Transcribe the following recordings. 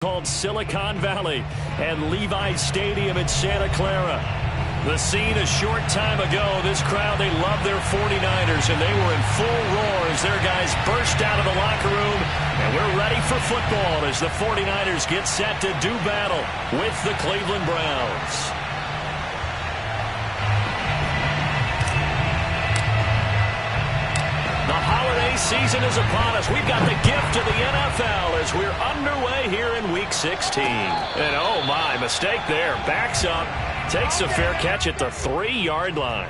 called Silicon Valley and Levi Stadium in Santa Clara. The scene a short time ago, this crowd, they love their 49ers, and they were in full roar as their guys burst out of the locker room, and we're ready for football as the 49ers get set to do battle with the Cleveland Browns. The holiday season is upon us. We've got the gift of the NFL as we're underway here in Week 16. And oh my, mistake there. Backs up, takes a fair catch at the 3-yard line.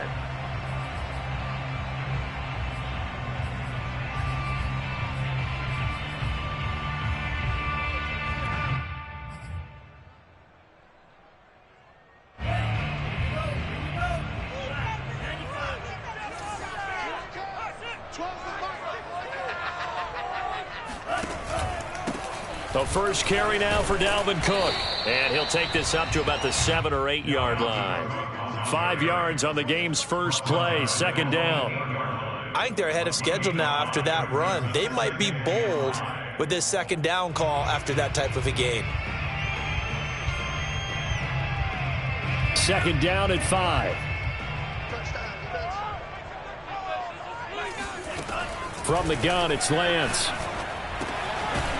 The first carry now for Dalvin Cook. And he'll take this up to about the 7 or 8 yard line. 5 yards on the game's first play, second down. I think they're ahead of schedule now after that run. They might be bold with this second down call after that type of a game. Second down at 5. From the gun, it's Lance.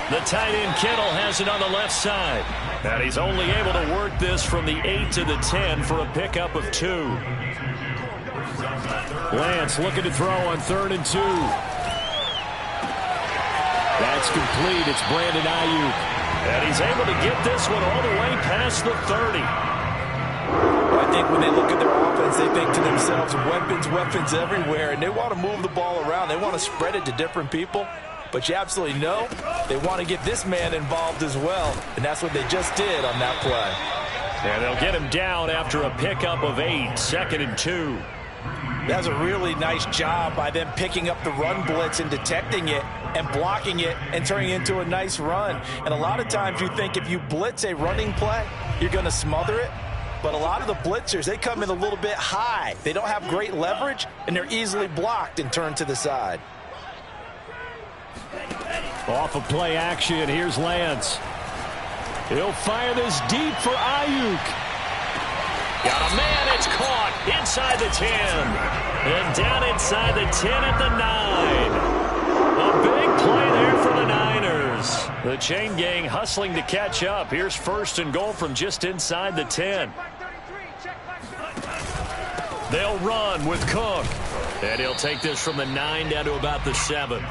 The tight end Kittle has it on the left side. And he's only able to work this from the 8 to the 10 for a pickup of 2. Lance looking to throw on 3rd and 2. That's complete. It's Brandon Ayuk. And he's able to get this one all the way past the 30. I think when they look at their offense, they think to themselves, weapons everywhere. And they want to move the ball around. They want to spread it to different people. But you absolutely know they want to get this man involved as well. And that's what they just did on that play. And they'll get him down after a pickup of 8, 2nd and 2. That's a really nice job by them picking up the run blitz and detecting it and blocking it and turning it into a nice run. And a lot of times you think if you blitz a running play, you're going to smother it. But a lot of the blitzers, they come in a little bit high. They don't have great leverage, and they're easily blocked and turned to the side. Off of play action, here's Lance. He'll fire this deep for Ayuk. Got a man, it's caught inside the 10. And down inside the 10 at the 9. A big play there for the Niners. The chain gang hustling to catch up. Here's 1st and goal from just inside the 10. They'll run with Cook. And he'll take this from the 9 down to about the 7.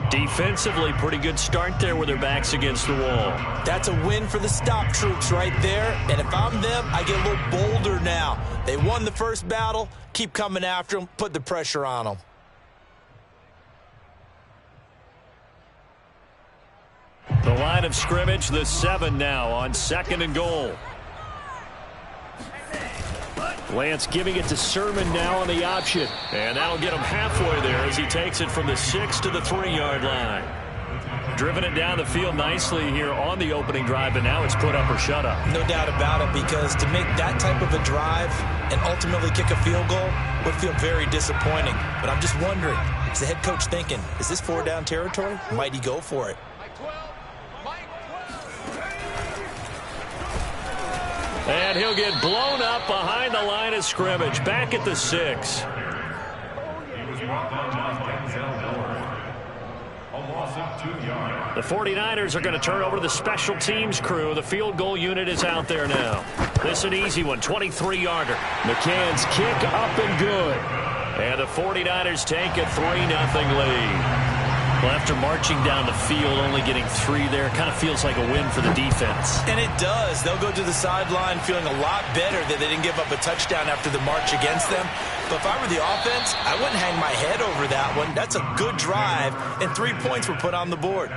Defensively, pretty good start there with their backs against the wall. That's a win for the stop troops right there. And if I'm them, I get a little bolder now. They won the first battle. Keep coming after them. Put the pressure on them. The line of scrimmage, the 7 now on 2nd and goal. Lance giving it to Sermon now on the option. And that'll get him halfway there as he takes it from the 6 to the 3-yard line. Driven it down the field nicely here on the opening drive, but now it's put up or shut up. No doubt about it, because to make that type of a drive and ultimately kick a field goal would feel very disappointing. But I'm just wondering, is the head coach thinking, is this 4-down territory? Might he go for it? And he'll get blown up behind the line of scrimmage, back at the 6. The 49ers are going to turn over to the special teams crew. The field goal unit is out there now. This is an easy one, 23-yarder. McCann's kick up and good. And the 49ers take a 3-0 lead. Well, after marching down the field, only getting 3 there, kind of feels like a win for the defense. And it does. They'll go to the sideline feeling a lot better that they didn't give up a touchdown after the march against them. But if I were the offense, I wouldn't hang my head over that one. That's a good drive, and 3 points were put on the board.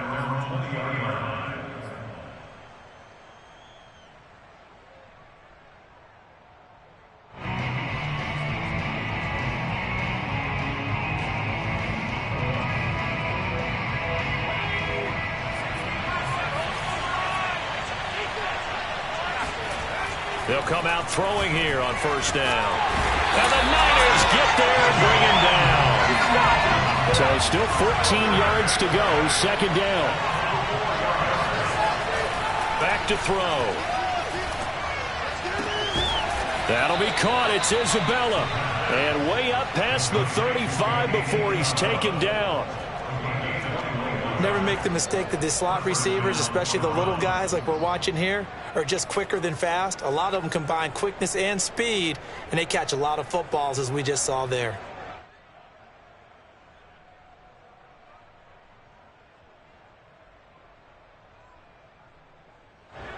They'll come out throwing here on 1st down. And the Niners get there and bring him down. So still 14 yards to go, 2nd down. Back to throw. That'll be caught. It's Isabella. And way up past the 35 before he's taken down. Never make the mistake that the slot receivers, especially the little guys like we're watching here, are just quicker than fast. A lot of them combine quickness and speed, and they catch a lot of footballs, as we just saw there.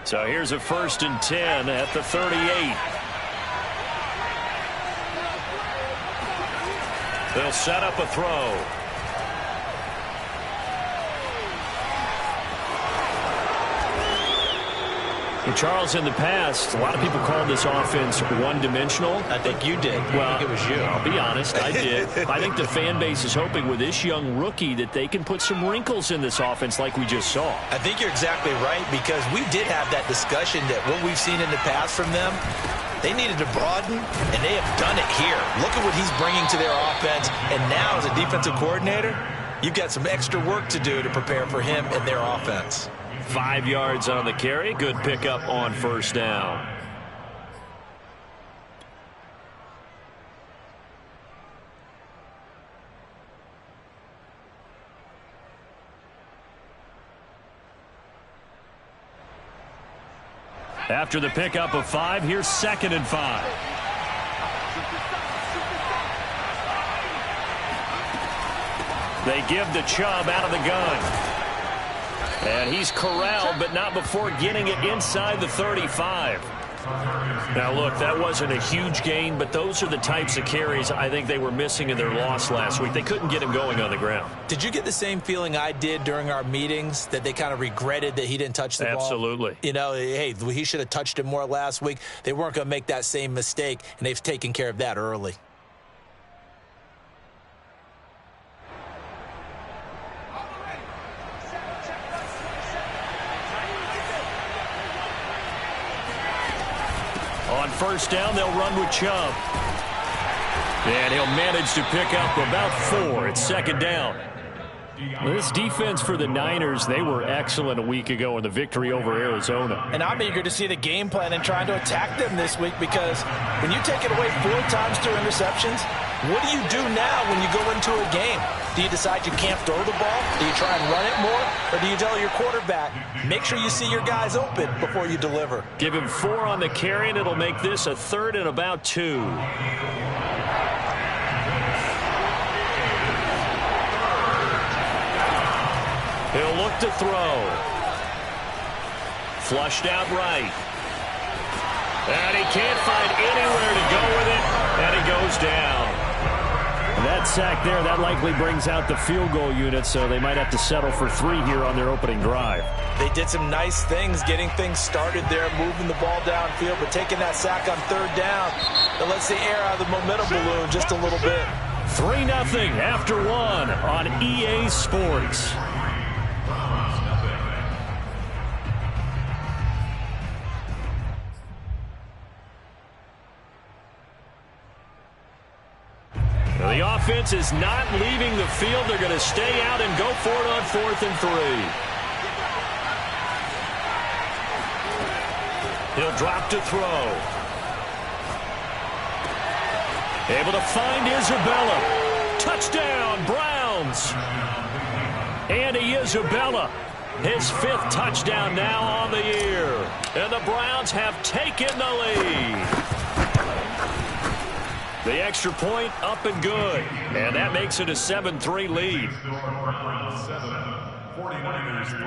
So here's a 1st and 10 at the 38. They'll set up a throw. And Charles, in the past, a lot of people called this offense one-dimensional. I think you did. Well, I think it was you. I'll be honest, I did. I think the fan base is hoping with this young rookie that they can put some wrinkles in this offense like we just saw. I think you're exactly right, because we did have that discussion that what we've seen in the past from them, they needed to broaden, and they have done it here. Look at what he's bringing to their offense, and now as a defensive coordinator, you've got some extra work to do to prepare for him and their offense. 5 yards on the carry. Good pickup on 1st down. After the pickup of 5, here's 2nd and 5. They give the Chubb out of the gun. And he's corralled, but not before getting it inside the 35. Now, look, that wasn't a huge gain, but those are the types of carries I think they were missing in their loss last week. They couldn't get him going on the ground. Did you get the same feeling I did during our meetings, that they kind of regretted that he didn't touch the ball? Absolutely. You know, hey, he should have touched it more last week. They weren't going to make that same mistake, and they've taken care of that early. On 1st down, they'll run with Chubb. And he'll manage to pick up about 4. It's 2nd down. This defense for the Niners, they were excellent a week ago in the victory over Arizona. And I'm eager to see the game plan and trying to attack them this week, because when you take it away 4 times through interceptions, what do you do now when you go into a game? Do you decide you can't throw the ball? Do you try and run it more? Or do you tell your quarterback, make sure you see your guys open before you deliver? Give him 4 on the carry, and it'll make this a 3rd and about 2. He'll look to throw. Flushed out right. And he can't find anywhere to go with it, and he goes down. That sack there, that likely brings out the field goal unit, so they might have to settle for 3 here on their opening drive. They did some nice things getting things started there, moving the ball downfield, but taking that sack on 3rd down, that lets the air out of the momentum balloon just a little bit. 3-0 after 1 on EA Sports. The offense is not leaving the field. They're going to stay out and go for it on 4th and 3. He'll drop to throw. Able to find Isabella. Touchdown, Browns. Andy Isabella, his 5th touchdown now on the year. And the Browns have taken the lead. The extra point up and good. And that makes it a 7-3 lead. 49ers 3.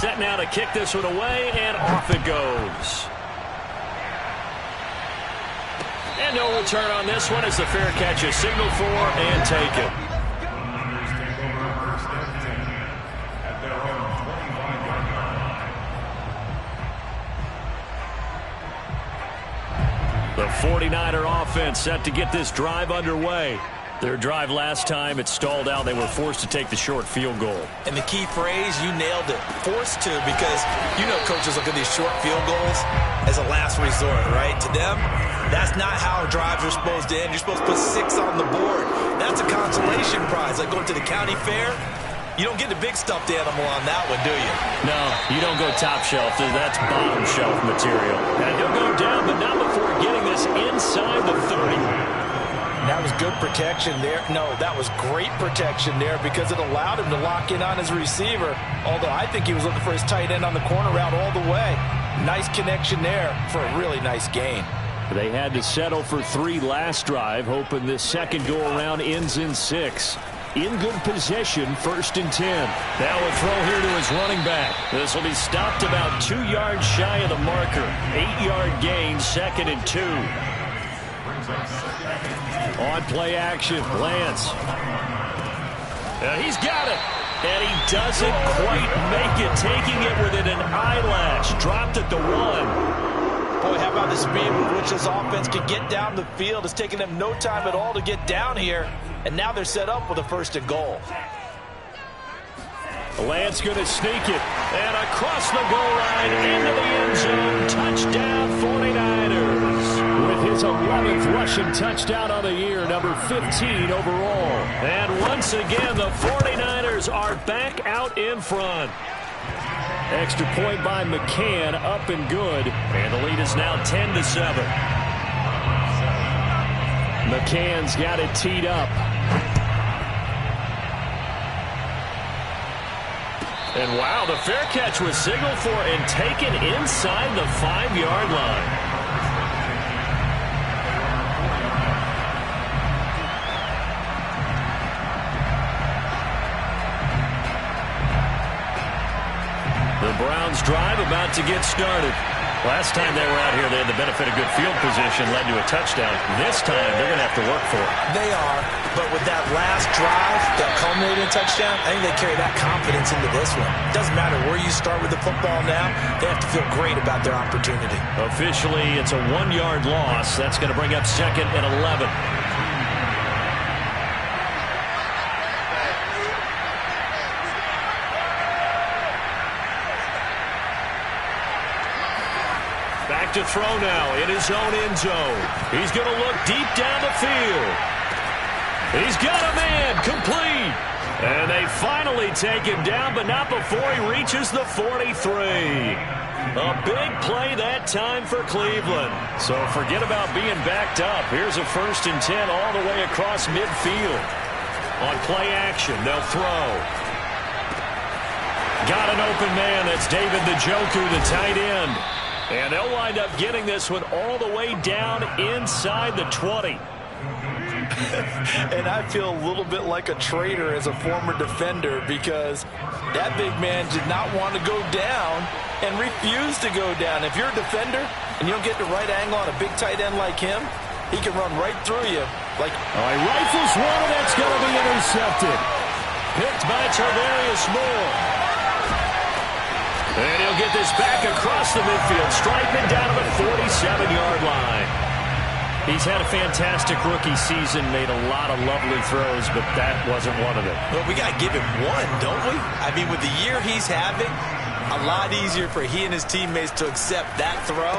Set now to kick this one away, and off it goes. And no return on this one as the fair catch is signaled for and taken. The 49er offense set to get this drive underway. Their drive last time, it stalled out. They were forced to take the short field goal. And the key phrase, you nailed it, forced to, because you know coaches look at these short field goals as a last resort, right? To them, That's not how drives are supposed to end. You're supposed to put 6 on the board. That's a consolation prize. Like going to the county fair, you don't get the big stuffed animal on that one, do you? No, you don't go top shelf. That's bottom shelf material. And he'll go down, but not before getting this inside the 30. That was good protection there. No, that was great protection there because it allowed him to lock in on his receiver. Although I think he was looking for his tight end on the corner route all the way. Nice connection there for a really nice gain. They had to settle for 3 last drive, hoping this second go-around ends in 6. In good possession, 1st and 10. Now a throw here to his running back. This will be stopped about 2 yards shy of the marker. 8-yard gain, 2nd and 2. On play action, Lance. He's got it. And he doesn't quite make it, taking it within an eyelash. Dropped at the 1. Boy, how about the speed with which this offense can get down the field? It's taken them no time at all to get down here. And now they're set up with a 1st and goal. Lance going to sneak it. And across the goal line into the end zone. Touchdown 49ers. With his 11th rushing touchdown on the year, number 15 overall. And once again, the 49ers are back out in front. Extra point by McCann, up and good. And the lead is now 10-7. McCann's got it teed up. And wow, the fair catch was signaled for and taken inside the 5-yard line. The Browns drive about to get started. Last time they were out here, they had the benefit of good field position, led to a touchdown. This time, they're going to have to work for it. They are, but with that last drive, that culminating touchdown, I think they carry that confidence into this one. Doesn't matter where you start with the football now, they have to feel great about their opportunity. Officially, it's a 1-yard loss. That's going to bring up 2nd and 11. To throw now in his own end zone. He's going to look deep down the field. He's got a man, complete. And they finally take him down, but not before he reaches the 43. A big play that time for Cleveland. So forget about being backed up. Here's a 1st and 10 all the way across midfield. On play action, they'll throw. Got an open man. That's David Njoku, the tight end. And they'll wind up getting this one all the way down inside the 20. And I feel a little bit like a traitor as a former defender because that big man did not want to go down and refused to go down. If you're a defender and you don't get the right angle on a big tight end like him, he can run right through you. He rifles one, and that's going to be intercepted. Picked by Tarvarius Moore. And he'll get this back across the midfield, striping down to the 47-yard line. He's had a fantastic rookie season, made a lot of lovely throws, but that wasn't one of them. Well, we got to give him one, don't we? I mean, with the year he's having, a lot easier for he and his teammates to accept that throw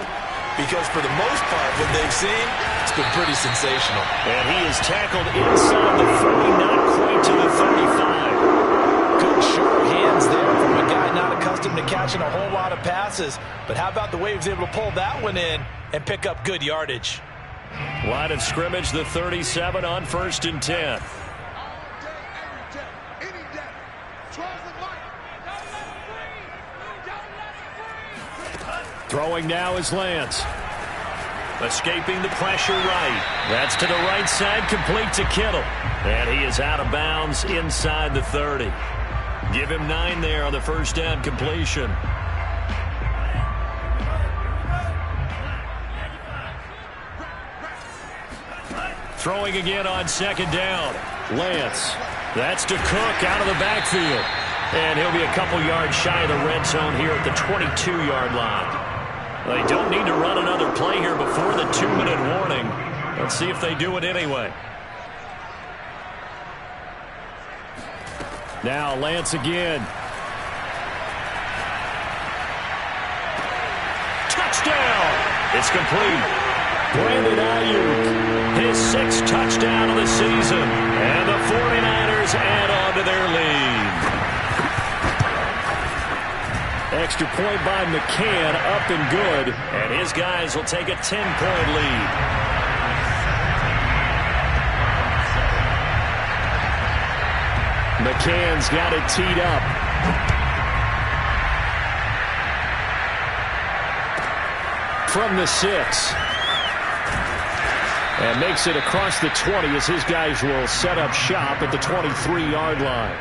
because for the most part, what they've seen, it's been pretty sensational. And he is tackled inside the 30, not quite to the 35. Good, sure hands there from a guy not accustomed to catching a whole lot of passes. But how about the way he was able to pull that one in and pick up good yardage? Line of scrimmage, the 37 on 1st and 10. Throwing now is Lance. Escaping the pressure right. That's to the right side, complete to Kittle. And he is out of bounds inside the 30. Give him 9 there on the 1st down completion. Throwing again on 2nd down. Lance. That's to Cook out of the backfield. And he'll be a couple yards shy of the red zone here at the 22-yard line. They don't need to run another play here before the 2-minute warning. Let's see if they do it anyway. Now Lance again. Touchdown! It's complete. Brandon Ayuk, his 6th touchdown of the season. And the 49ers add on to their lead. Extra point by McCann, up and good. And his guys will take a 10-point lead. McCann's got it teed up. From the 6. And makes it across the 20 as his guys will set up shop at the 23-yard line.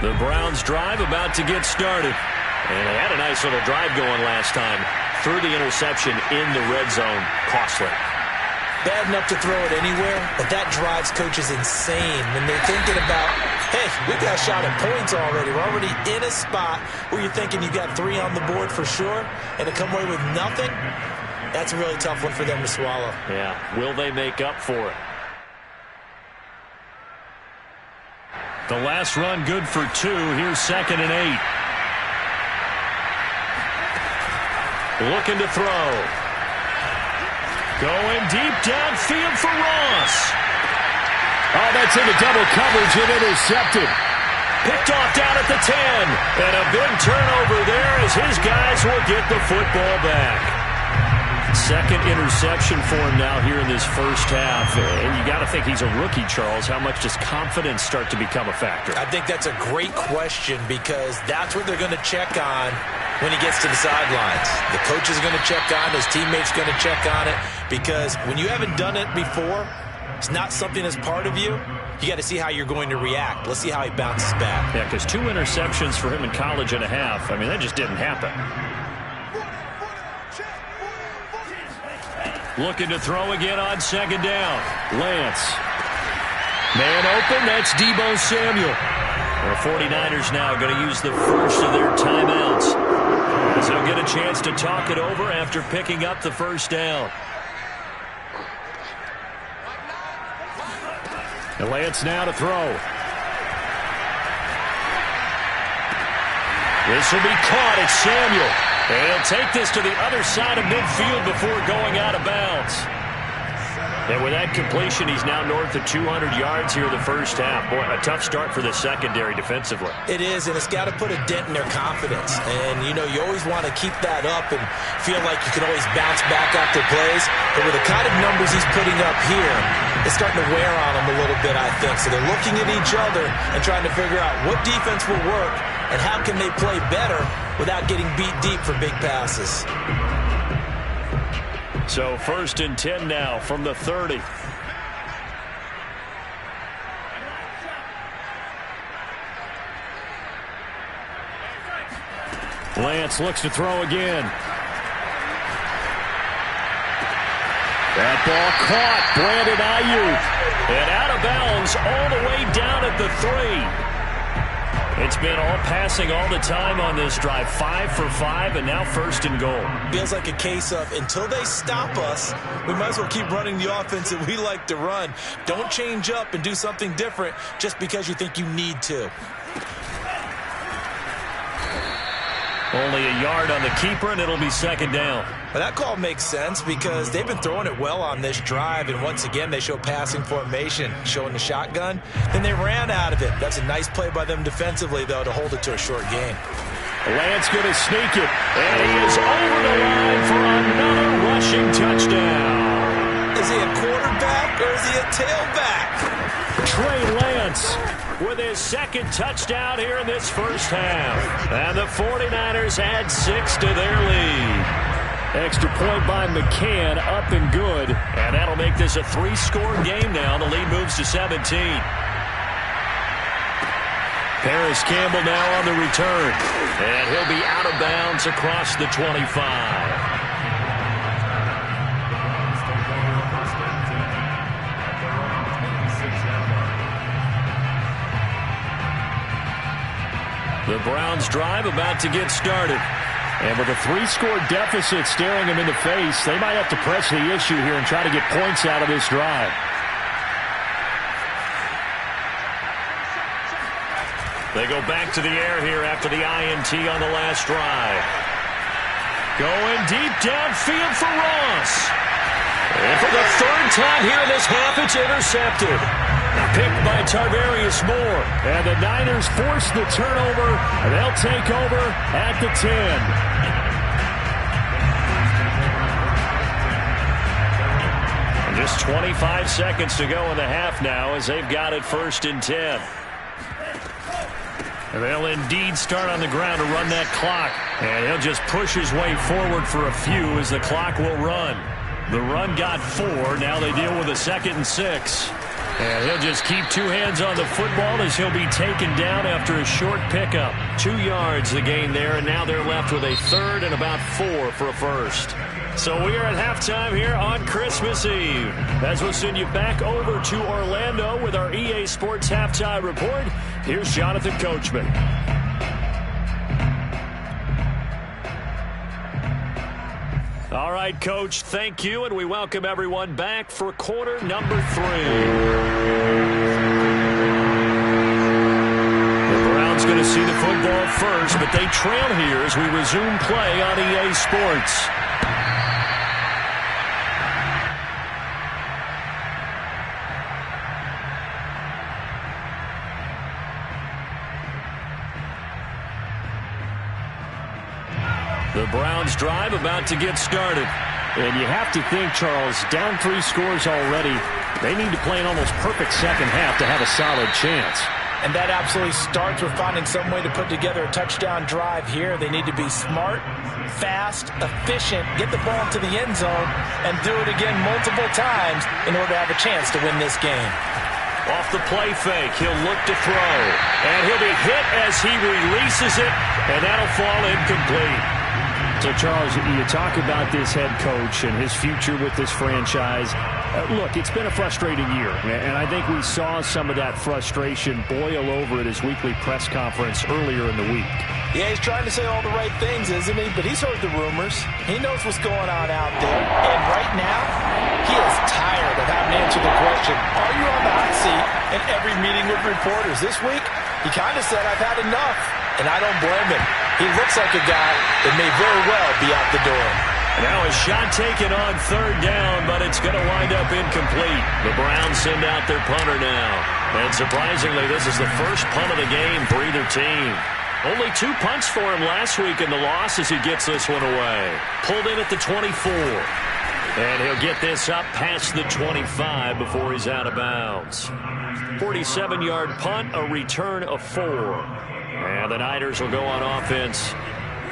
The Browns drive about to get started. And they had a nice little drive going last time. Threw the interception in the red zone. Costly. Bad enough to throw it anywhere, but that drives coaches insane when they're thinking about, hey, we got a shot at points already. We're already in a spot where you're thinking you got 3 on the board for sure, and to come away with nothing, that's a really tough one for them to swallow. Yeah, will they make up for it? The last run good for 2. Here's 2nd and 8. Looking to throw. Going deep downfield for Ross. Oh, that's into double coverage and intercepted. Picked off down at the 10. And a big turnover there as his guys will get the football back. 2nd interception for him now here in this first half. And you got to think he's a rookie, Charles. How much does confidence start to become a factor? I think that's a great question because that's what they're going to check on when he gets to the sidelines. The coach is going to check on, his teammates going to check on it, because when you haven't done it before, it's not something that's part of you. You got to see how you're going to react. Let's see how he bounces back. Yeah, because 2 interceptions for him in college and a half. I mean, that just didn't happen. Looking to throw again on 2nd down. Lance. Man open, that's Deebo Samuel. The 49ers now going to use the first of their timeouts, as they'll get a chance to talk it over after picking up the first down. And Lance now to throw. This will be caught. It's Samuel. And he'll take this to the other side of midfield before going out of bounds. And with that completion, he's now north of 200 yards here in the first half. Boy, a tough start for the secondary defensively. It is, and it's got to put a dent in their confidence. And, you know, you always want to keep that up and feel like you can always bounce back after plays. But with the kind of numbers he's putting up here, it's starting to wear on them a little bit, I think. So they're looking at each other and trying to figure out what defense will work and how can they play better without getting beat deep for big passes. So 1st and 10 now from the 30. Lance looks to throw again. That ball caught. Brandon Ayuk. And out of bounds all the way down at the 3. It's been all passing all the time on this drive. 5 for 5, and now 1st and goal. Feels like a case of until they stop us, we might as well keep running the offense that we like to run. Don't change up and do something different just because you think you need to. Only a yard on the keeper, and it'll be 2nd down. But that call makes sense because they've been throwing it well on this drive, and once again they show passing formation, showing the shotgun. Then they ran out of it. That's a nice play by them defensively, though, to hold it to a short game. Lance going to sneak it, and he is over the line for another rushing touchdown. Is he a quarterback or is he a tailback? Trey Lance with his 2nd touchdown here in this first half. And the 49ers add 6 to their lead. Extra point by McCann, up and good. And that'll make this a 3-score game now. The lead moves to 17. Paris Campbell now on the return. And he'll be out of bounds across the 25. The Browns drive about to get started. And with a 3-score deficit staring them in the face, they might have to press the issue here and try to get points out of this drive. They go back to the air here after the INT on the last drive. Going deep downfield for Ross. And for the third time here in this half, it's intercepted. Picked by Tarvarius Moore. And the Niners force the turnover, and they'll take over at the 10. And just 25 seconds to go in the half now as they've got it 1st and 10. And they'll indeed start on the ground to run that clock. And he'll just push his way forward for a few as the clock will run. The run got 4. Now they deal with a 2nd and 6. And he'll just keep 2 hands on the football as he'll be taken down after a short pickup. 2 yards the gain there, and now they're left with a 3rd and about 4 for a 1st. So we are at halftime here on Christmas Eve. As we'll send you back over to Orlando with our EA Sports Halftime Report, here's Jonathan Coachman. All right, Coach, thank you, and we welcome everyone back for quarter number 3. The Browns going to see the football first, but they trail here as we resume play on EA Sports. The Browns drive about to get started. And you have to think, Charles, down 3 scores already. They need to play an almost perfect second half to have a solid chance. And that absolutely starts with finding some way to put together a touchdown drive here. They need to be smart, fast, efficient, get the ball into the end zone, and do it again multiple times in order to have a chance to win this game. Off the play fake, he'll look to throw. And he'll be hit as he releases it, and that'll fall incomplete. So, Charles, you talk about this head coach and his future with this franchise. Look, it's been a frustrating year, and I think we saw some of that frustration boil over at his weekly press conference earlier in the week. Yeah, he's trying to say all the right things, isn't he? But he's heard the rumors. He knows what's going on out there. And right now, he is tired of having to answer the question, are you on the hot seat in every meeting with reporters? This week, he kind of said, I've had enough. And I don't blame him. He looks like a guy that may very well be out the door. Now a shot taken on 3rd down, but it's going to wind up incomplete. The Browns send out their punter now. And surprisingly, this is the first punt of the game for either team. Only 2 punts for him last week in the loss as he gets this one away. Pulled in at the 24. And he'll get this up past the 25 before he's out of bounds. 47-yard punt, a return of 4. And the Niners will go on offense,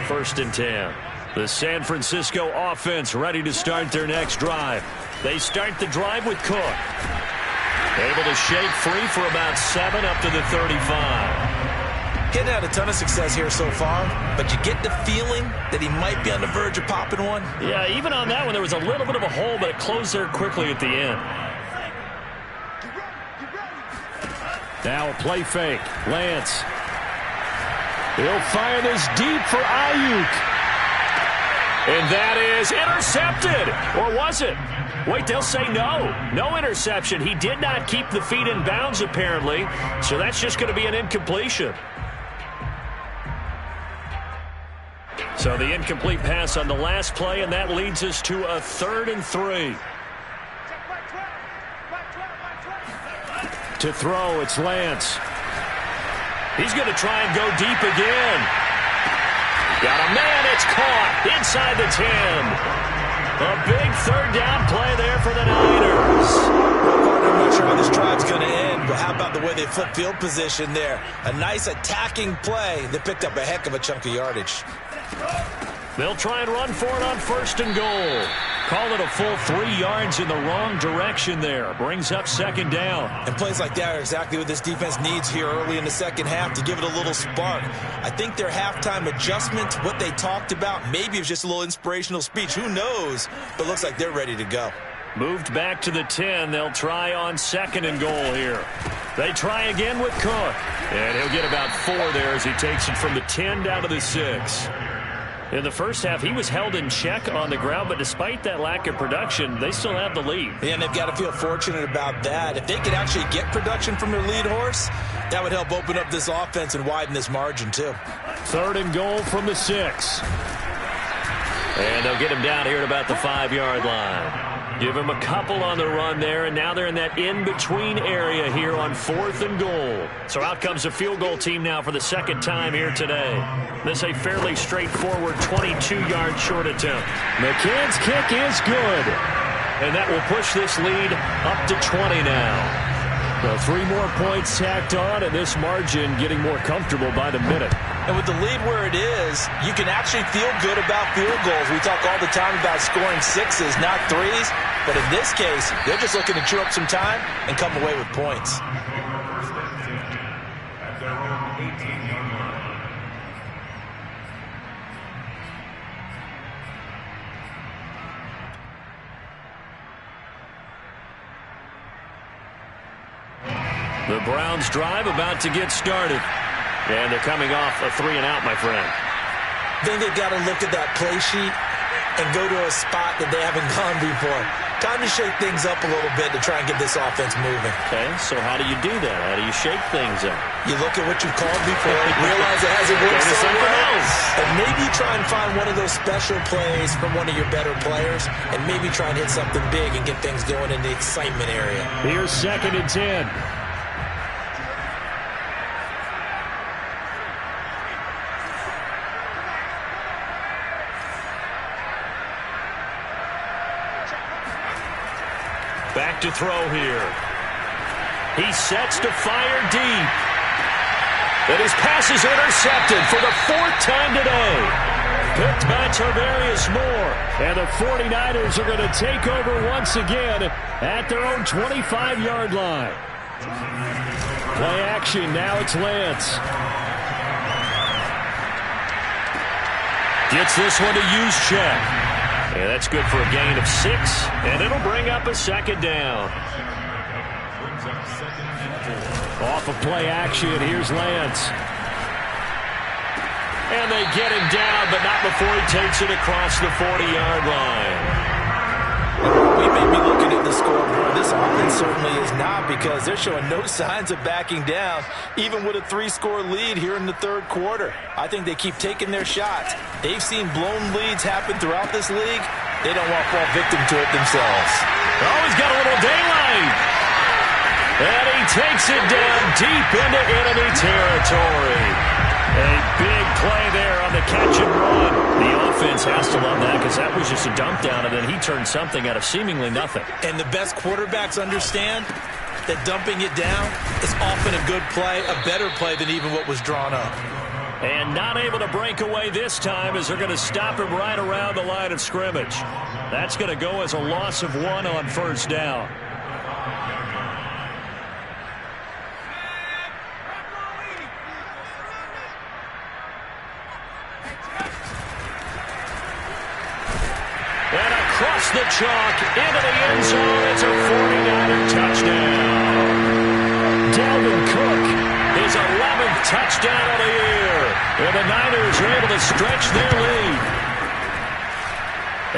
1st and 10. The San Francisco offense ready to start their next drive. They start the drive with Cook. Able to shake free for about 7 up to the 35. Getting had a ton of success here so far, but you get the feeling that he might be on the verge of popping one. Yeah, even on that one, there was a little bit of a hole, but it closed there quickly at the end. Now a play fake. Lance. He'll fire this deep for Ayuk. And that is intercepted. Or was it? Wait, they'll say no. No interception. He did not keep the feet in bounds, apparently. So that's just going to be an incompletion. So the incomplete pass on the last play, and that leads us to a 3rd and 3. To throw, it's Lance. He's going to try and go deep again. Got a man, it's caught inside the 10. A big 3rd down play there for the Niners. I'm not sure how this drive's going to end, but how about the way they flip field position there? A nice attacking play that picked up a heck of a chunk of yardage. They'll try and run for it on 1st and goal. Call it a full 3 yards in the wrong direction there. Brings up 2nd down. And plays like that are exactly what this defense needs here early in the second half to give it a little spark. I think their halftime adjustment, what they talked about, maybe it was just a little inspirational speech. Who knows? But looks like they're ready to go. Moved back to the 10. They'll try on 2nd and goal here. They try again with Cook. And he'll get about 4 there as he takes it from the 10 down to the 6. In the first half, he was held in check on the ground, but despite that lack of production, they still have the lead. And they've got to feel fortunate about that. If they could actually get production from their lead horse, that would help open up this offense and widen this margin too. 3rd and goal from the 6. And they'll get him down here at about the 5-yard line. Give him a couple on the run there, and now they're in that in-between area here on 4th and goal. So out comes a field goal team now for the 2nd time here today. This is a fairly straightforward 22-yard short attempt. McCann's kick is good. And that will push this lead up to 20 now. Well, 3 more points tacked on, and this margin getting more comfortable by the minute. And with the lead where it is, you can actually feel good about field goals. We talk all the time about scoring 6s, not 3s. But in this case, they're just looking to chew up some time and come away with points. At their own 18-yard line. The Browns drive about to get started. And they're coming off a 3-and-out, my friend. I think they've got to look at that play sheet and go to a spot that they haven't gone before. Time to shake things up a little bit to try and get this offense moving. Okay, so how do you do that? How do you shake things up? You look at what you've called before, realize it hasn't worked so well, and maybe try and find one of those special plays from one of your better players, and maybe try and hit something big and get things going in the excitement area. Here's 2nd and 10. Back to throw here. He sets to fire deep. And his pass is intercepted for the 4th time today. Picked by Tarvarius Moore. And the 49ers are going to take over once again at their own 25-yard line. Play action. Now it's Lance. Gets this one to use check. And that's good for a gain of 6, and it'll bring up a 2nd down. Off of play action, here's Lance. And they get him down, but not before he takes it across the 40-yard line. We may be looking at the scoreboard. This offense certainly is not, because they're showing no signs of backing down, even with a 3-score lead here in the 3rd quarter. I think they keep taking their shots. They've seen blown leads happen throughout this league. They don't want to fall victim to it themselves. Oh, he's got a little daylight. And he takes it down deep into enemy territory. A big play there on the catch and run. The offense has to love that, because that was just a dump down, and then he turned something out of seemingly nothing. And the best quarterbacks understand that dumping it down is often a good play, a better play than even what was drawn up. And not able to break away this time, as they're going to stop him right around the line of scrimmage. That's going to go as a loss of 1 on 1st down. And across the chalk into the end zone. It's a 49er touchdown. Dalvin Cook, his 11th touchdown of the year. And the Niners are able to stretch their lead.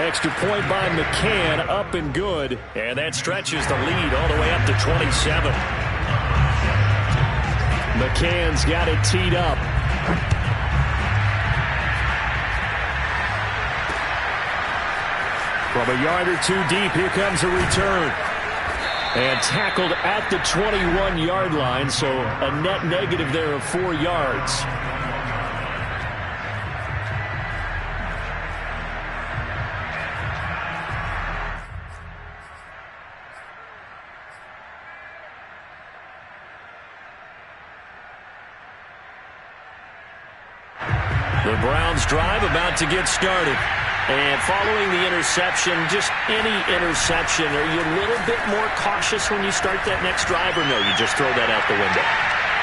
Extra point by McCann, up and good. And that stretches the lead all the way up to 27. McCann's got it teed up. From a yard or 2 deep, here comes a return. And tackled at the 21-yard line, so a net negative there of 4 yards. The Browns drive about to get started. And following the interception, just any interception, are you a little bit more cautious when you start that next drive, or no, you just throw that out the window?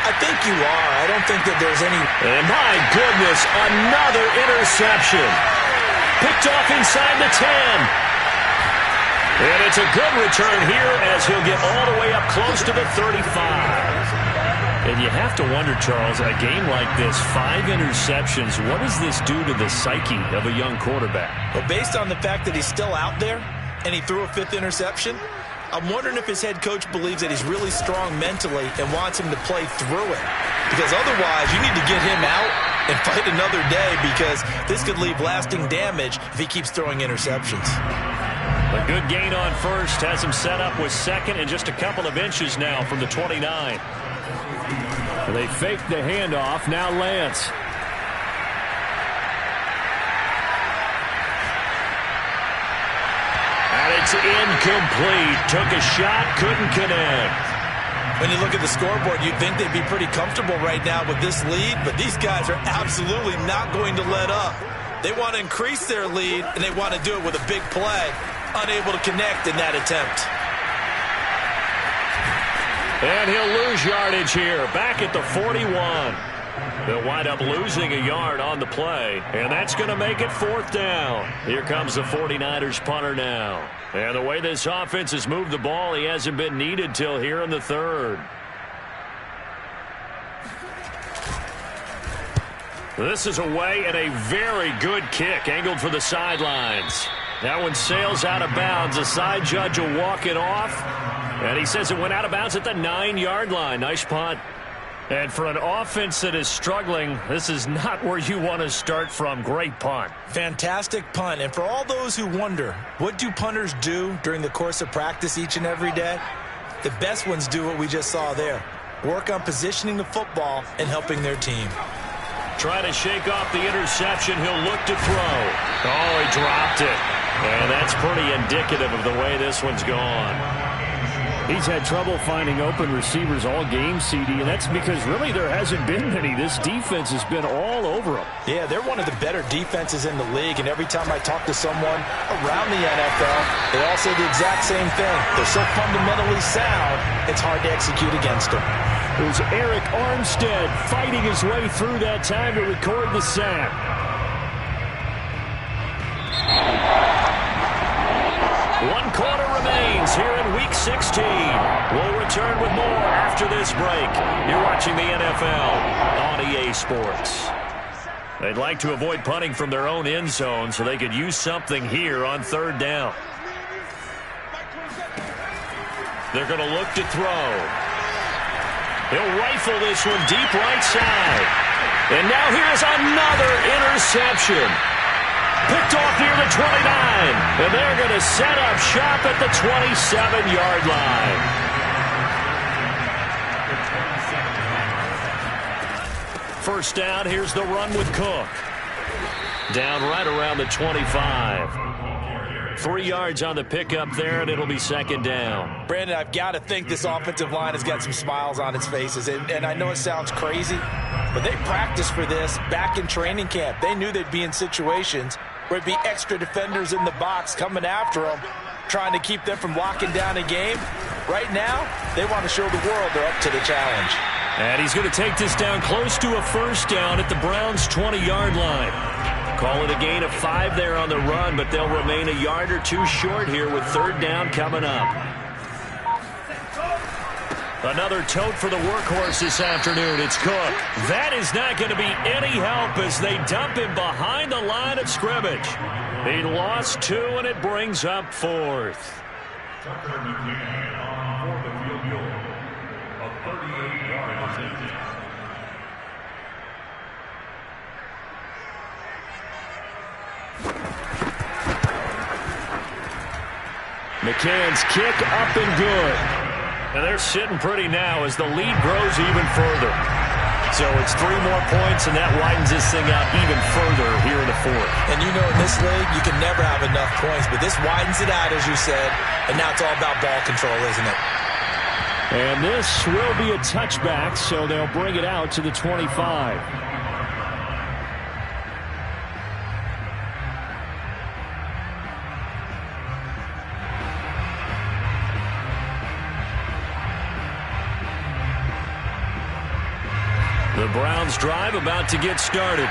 I think you are. I don't think that there's any... And my goodness, another interception. Picked off inside the 10. And it's a good return here, as he'll get all the way up close to the 35. And you have to wonder, Charles, a game like this, 5 interceptions, what does this do to the psyche of a young quarterback? Well, based on the fact that he's still out there and he threw a 5th interception, I'm wondering if his head coach believes that he's really strong mentally and wants him to play through it. Because otherwise, you need to get him out and fight another day, because this could leave lasting damage if he keeps throwing interceptions. A good gain on first has him set up with second and just a couple of inches now from the 29. They fake the handoff. Now Lance. And it's incomplete. Took a shot, couldn't connect. When you look at the scoreboard, you'd think they'd be pretty comfortable right now with this lead, but these guys are absolutely not going to let up. They want to increase their lead, and they want to do it with a big play. Unable to connect in that attempt. And he'll lose yardage here, back at the 41. They'll wind up losing a yard on the play, and that's going to make it 4th down. Here comes the 49ers punter now. And the way this offense has moved the ball, he hasn't been needed till here in the 3rd. This is away and a very good kick, angled for the sidelines. That one sails out of bounds. The side judge will walk it off. And he says it went out of bounds at the 9-yard line. Nice punt. And for an offense that is struggling, this is not where you want to start from. Great punt. Fantastic punt. And for all those who wonder, what do punters do during the course of practice each and every day? The best ones do what we just saw there. Work on positioning the football and helping their team. Trying to shake off the interception. He'll look to throw. Oh, he dropped it. And that's pretty indicative of the way this one's gone. He's had trouble finding open receivers all game, CD, and that's because really there hasn't been many. This defense has been all over him. Yeah, they're one of the better defenses in the league, and every time I talk to someone around the NFL, they all say the exact same thing. They're so fundamentally sound, it's hard to execute against them. It was Eric Armstead fighting his way through that time to record the sack. 1 quarter remains here in Week 16. We'll return with more after this break. You're watching the NFL on EA Sports. They'd like to avoid punting from their own end zone so they could use something here on 3rd down. They're going to look to throw. He'll rifle this one deep right side. And now here's another interception. Picked off near the 29. And they're going to set up shop at the 27-yard line. First down, here's the run with Cook. Down right around the 25. 3 yards on the pickup there, and it'll be 2nd down. Brandon, I've got to think this offensive line has got some smiles on its faces. And I know it sounds crazy, but they practiced for this back in training camp. They knew they'd be in situations where it'd be extra defenders in the box coming after them, trying to keep them from locking down a game. Right now, they want to show the world they're up to the challenge. And he's going to take this down close to a 1st down at the Browns' 20-yard line. Call it a gain of 5 there on the run, but they'll remain a yard or 2 short here with 3rd down coming up. Another tote for the workhorse this afternoon. It's Cook. That is not going to be any help as they dump him behind the line of scrimmage. He lost 2, and it brings up 4th. McCann's kick up and good. And they're sitting pretty now as the lead grows even further. So it's 3 more points, and that widens this thing out even further here in the 4th. And you know in this league, you can never have enough points, but this widens it out, as you said, and now it's all about ball control, isn't it? And this will be a touchback, so they'll bring it out to the 25. The Browns drive about to get started.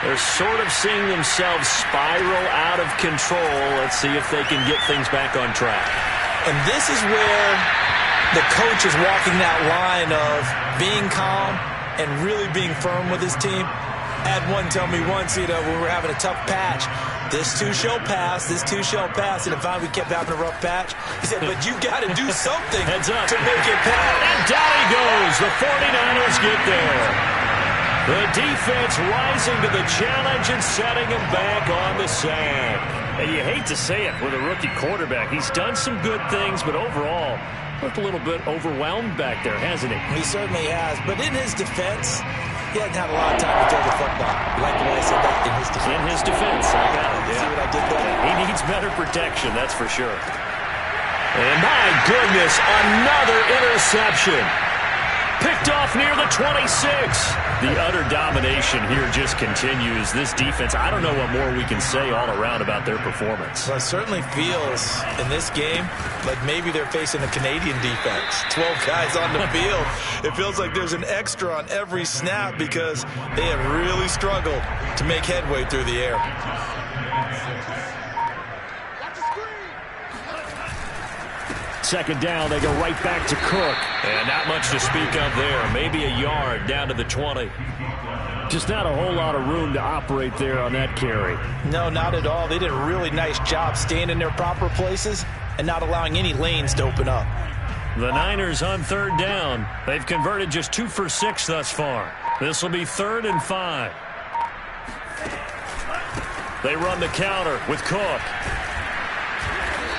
They're sort of seeing themselves spiral out of control. Let's see if they can get things back on track. And this is where the coach is walking that line of being calm and really being firm with his team. I had one tell me once, when we were having a tough patch, this too shall pass, this too shall pass. And if we kept having a rough patch, he said, but you got to do something to make it pass. And down he goes. The 49ers get there. The defense rising to the challenge and setting him back on the sack. And you hate to say it with a rookie quarterback. He's done some good things, but overall, looked a little bit overwhelmed back there, hasn't he? He certainly has. But in his defense, he hasn't had a lot of time to throw the football. You like the way I said that? In his defense. In his defense. I got it. Yeah. See what I did there? He needs better protection, that's for sure. And my goodness, another interception. Picked off near the 26. The utter domination here just continues. This defense, I don't know what more we can say all around about their performance. Well, it certainly feels in this game like maybe they're facing a Canadian defense. 12 guys on the field. It feels like there's an extra on every snap because they have really struggled to make headway through the air. Second down, they go right back to Cook. And not much to speak of there. Maybe a yard down to the 20. Just not a whole lot of room to operate there on that carry. No, not at all. They did a really nice job staying in their proper places and not allowing any lanes to open up. The Niners on third down. They've converted just 2 for 6 thus far. This will be 3rd and 5. They run the counter with Cook.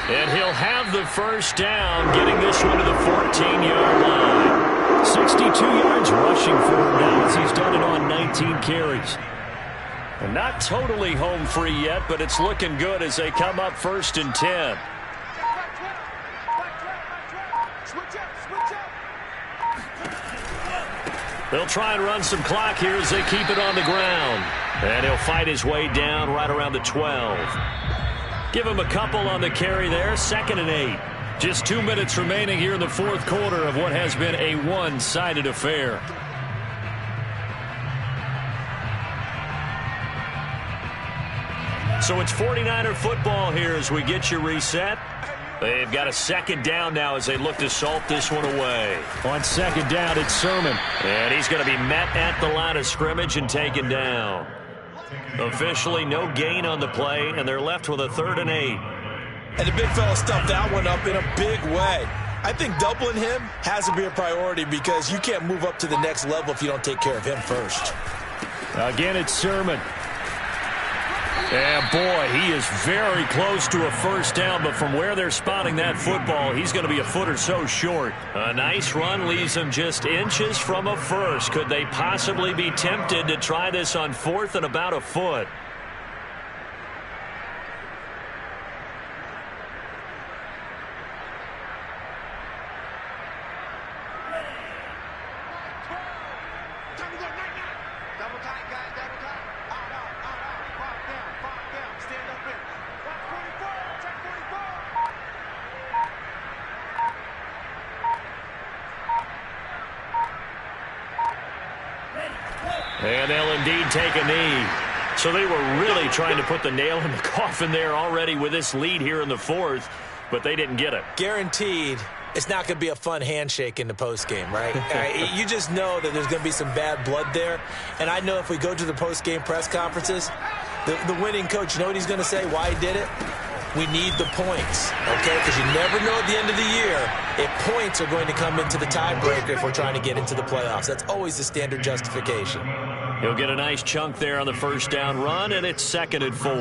And he'll have the first down, getting this one to the 14-yard line. 62 yards rushing for him now as he's done it on 19 carries. And not totally home free yet, but it's looking good as they come up 1st and 10. They'll try and run some clock here as they keep it on the ground. And he'll fight his way down right around the 12. Give him a couple on the carry there. 2nd and 8. Just 2 minutes remaining here in the 4th quarter of what has been a one-sided affair. So it's 49er football here as we get you reset. They've got a 2nd down now as they look to salt this one away. On 2nd down, it's Sermon. And he's going to be met at the line of scrimmage and taken down. Officially no gain on the play, and they're left with a 3rd and 8. And the big fella stuffed that one up in a big way. I think doubling him has to be a priority because you can't move up to the next level if you don't take care of him first. Again, it's Sermon. And boy, he is very close to a first down, but from where they're spotting that football, he's going to be a foot or so short. A nice run leaves him just inches from a first. Could they possibly be tempted to try this on 4th and about a foot? And they'll indeed take a knee. So they were really trying to put the nail in the coffin there already with this lead here in the 4th, but they didn't get it. Guaranteed it's not going to be a fun handshake in the postgame, right? You just know that there's going to be some bad blood there. And I know if we go to the postgame press conferences, the winning coach, you know what he's going to say, why he did it? We need the points, okay? Because you never know at the end of the year if points are going to come into the tiebreaker if we're trying to get into the playoffs. That's always the standard justification. He'll get a nice chunk there on the first down run, and it's 2nd and 4.